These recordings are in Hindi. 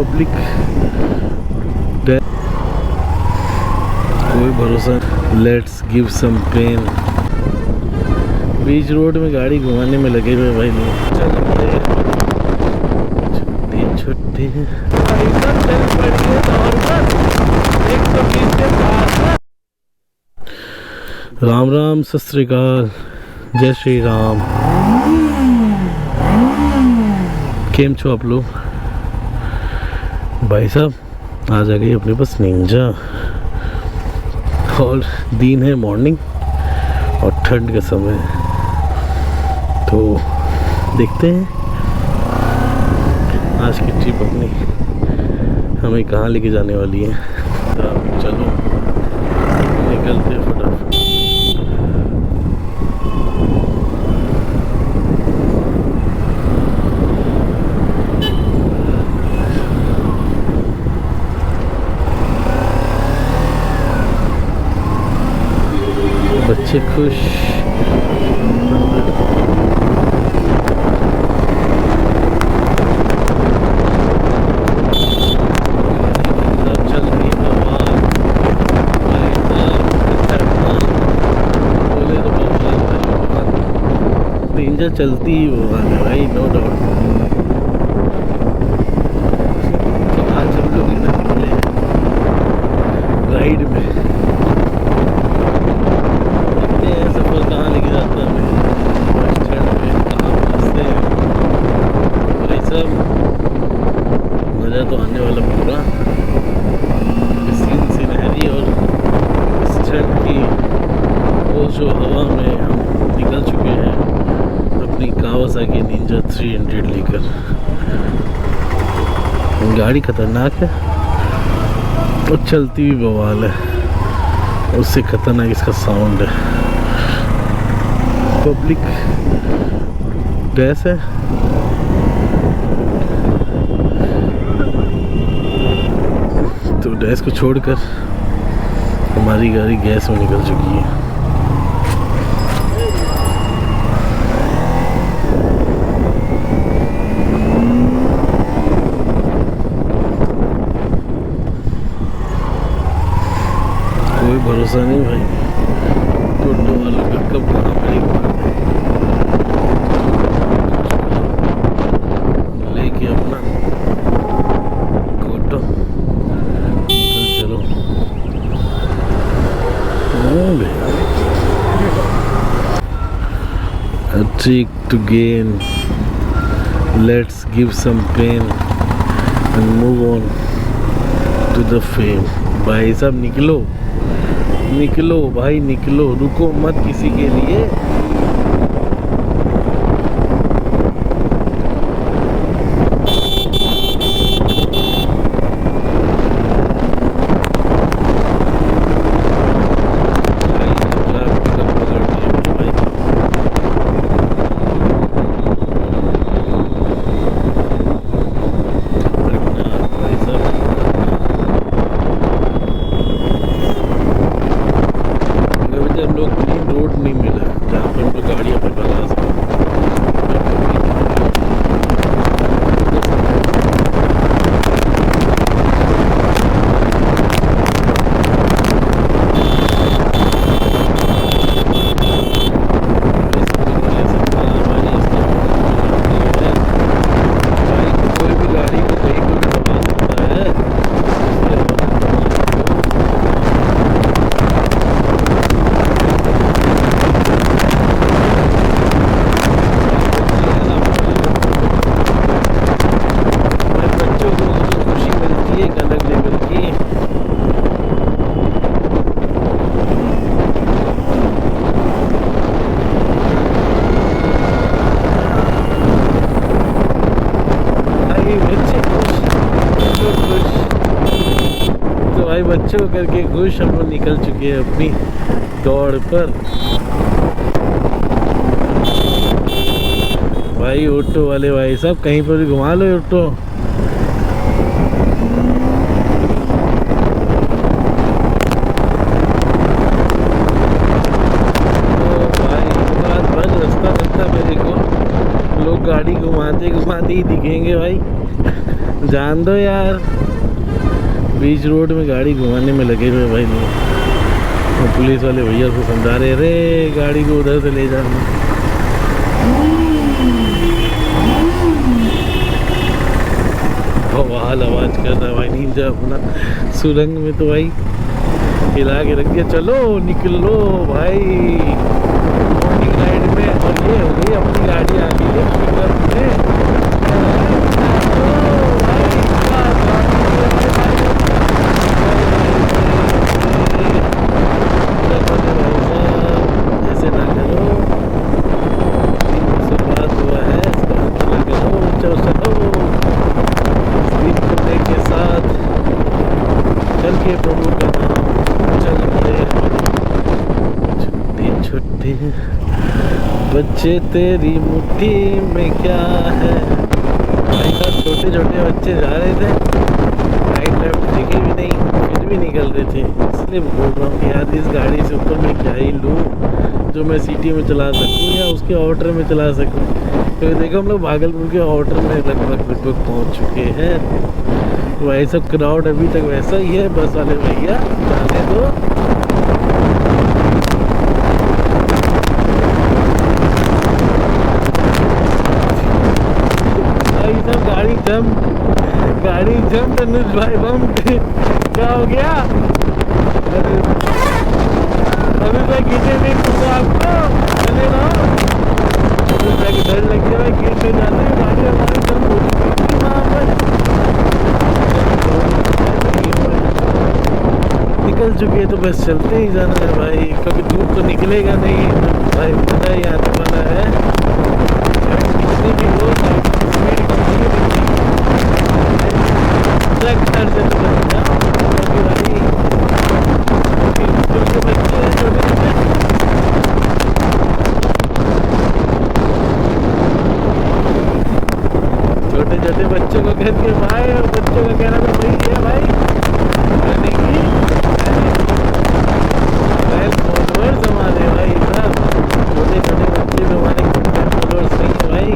पब्लिक कोई भरोसा। Let's give some pain. बीच रोड में गाड़ी घुमाने में लगे हुए भाई लोग। चलते छुट्टी छुट्टी राम राम सत श्री अकाल जय श्री राम। केम छो आप लोग भाई साहब। आज आ गई अपने पास निंजा और दिन है मॉर्निंग और ठंड का समय। तो देखते हैं आज की ट्रिप अपनी हमें कहाँ लेके जाने वाली है। तो चलो निकलते हैं फटाफट। बच्चे खुश। निंजा चलती ही वो है भाई, नो डाउट। तो आज हम लोग इधर निकले राइड में। सफर कहाँ लेके जाता है बस स्टैंड पे, कहाँ पहुँचते हैं भाई साहब। मज़ा तो आने वाला पूरा। सीन सीनहरी और स्टैंड की वो जो हवा में हम निकल चुके हैं अपनी कावासाकी निंजा 300 लेकर। गाड़ी खतरनाक है और चलती भी बवाल है। उससे खतरनाक इसका साउंड है। पब्लिक डैश है। तो डैश को छोड़कर हमारी गाड़ी गैस में निकल चुकी है। कोई भरोसा नहीं भाई टोटो वालों का कब कहाँ ब्रेक मारते हैं। लेके अपना टोटो निकल चलो। A trick to gain. Let's give some pain and move on to the fame. भाई साहब निकलो निकलो भाई निकलो, रुको मत किसी के लिए। हम लोग क्लीन रोड नहीं मिला जहाँ पर हम लोग गाड़ियाँ पर बना सकते। कोई भी गाड़ी को कहीं को भी दबा सकता है। भाई बच्चों को करके खुश हम लोग निकल चुके हैं अपनी दौड़ पर। भाई ऑटो वाले भाई साहब कहीं पर भी घुमा लो ऑटो। तो भाई रात भर रास्ता लगता मेरे को। लोग गाड़ी घुमाते घुमाते घाटी ही दिखेंगे भाई। जान दो यार, बीच रोड में गाड़ी घुमाने में लगे हुए भाई लोग। और पुलिस वाले भैया को समझा रहे, रे गाड़ी को उधर से ले जाना। बवाल आवाज कर रहा है भाई नींजा अपना सुरंग में, तो भाई हिला के रख दिया। चलो निकलो भाई मॉर्निंग राइड में। और ये हो गई अपनी गाड़ी आ गई है पिकअप में। ऐसे ना करो, शुरुआत हुआ है, इसका अंत ना करो। चलो स्पीड करने के साथ चल के प्रभु का नाम चल पड़े। छुट्टी छुट्टी बच्चे तेरी मुट्ठी में क्या है। भाई साहब छोटे छोटे बच्चे जा रहे थे, राइट लेफ्ट दिखे भी नहीं, फिर भी निकल रहे थे। इसलिए बोल रहा हूँ कि यार इस गाड़ी से ऊपर मैं क्या ही लूँ जो मैं सिटी में चला सकूँ या उसके आउटर में चला सकूँ। क्योंकि देखो हम लोग भागलपुर के आउटर में लगभग पहुँच चुके हैं। वही सब क्राउड अभी तक वैसा ही है। बस वाले भैया जाने दो। भाई सब गाड़ी जम तनुज भाई बम। क्या हो गया? अभी मैं गिरने नहीं दूंगा आपको, चले रहो। डर लग गया भाई गिरने जाने। गाड़ी हमारी जम हो चुकी वहाँ पर, निकल चुके हैं तो बस चलते ही जाना है भाई। क्योंकि धूप तो निकलेगा नहीं भाई, मजा ही आने वाला है। कितनी भी हो स्पीड घर से तो बच जाओ। क्योंकि भाई स्कूल के बच्चे हैं छोटे छोटे बच्चों को कह के भाई, और बच्चों का कहना तो वही है भाई करने की फॉलोअर्स हमारे भाई साहब। छोटे बच्चे भी हमारे फॉलोअर्स नहीं है भाई।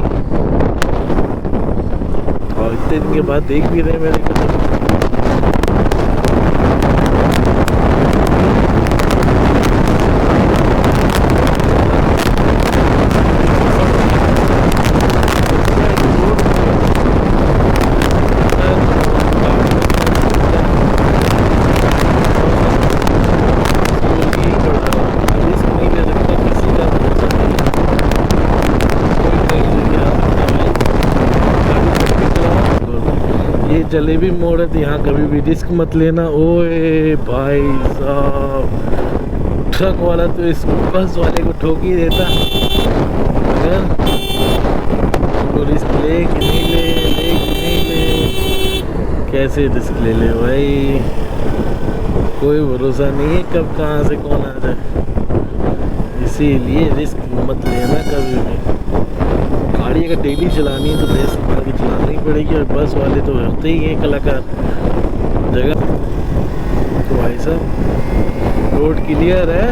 और इतने दिन के बाद देख भी रहे मेरे को। जलेबी मोड़ है, यहाँ कभी भी रिस्क मत लेना। ओए भाई साहब, ट्रक वाला तो इस बस वाले को ठोक ही देता। अगर तो रिस्क ले कि नहीं ले, कैसे रिस्क ले भाई, कोई भरोसा नहीं है कब कहाँ से कौन आ जाए। इसीलिए रिस्क मत लेना कभी भी। गाड़ी अगर डेली चलानी है तो भैया संभाल के चलानी पड़ेगी। और बस वाले तो होते ही हैं कलाकार जगह। तो भाई साहब रोड क्लियर है।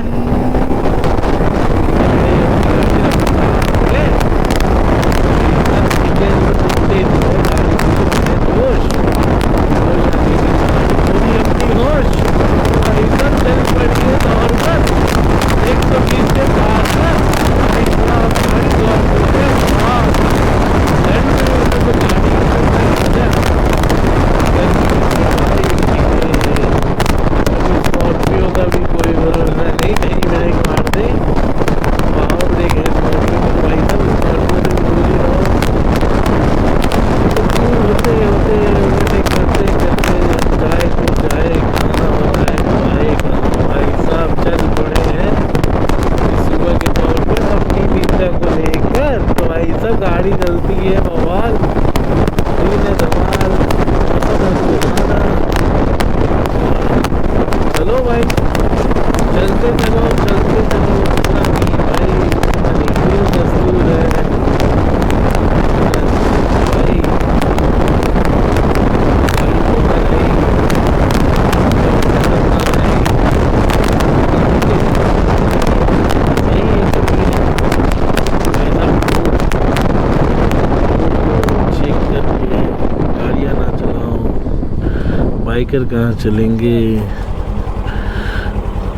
स्कॉर्पियो का भी कोई भरोसा नहीं, कहीं मेरे बाइकर कहाँ चलेंगे,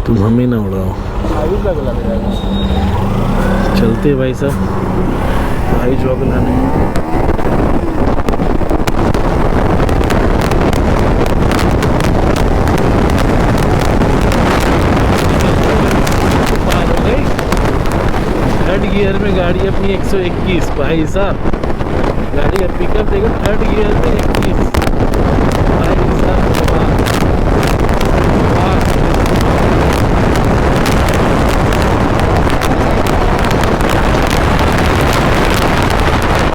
तुम हमें ना उड़ाओ। चलते भाई साहब, भाई जो लाने। थर्ड गियर में गाड़ी अपनी 121 भाई साहब, गाड़ी अब पिकअप देखो, थर्ड गियर में 21।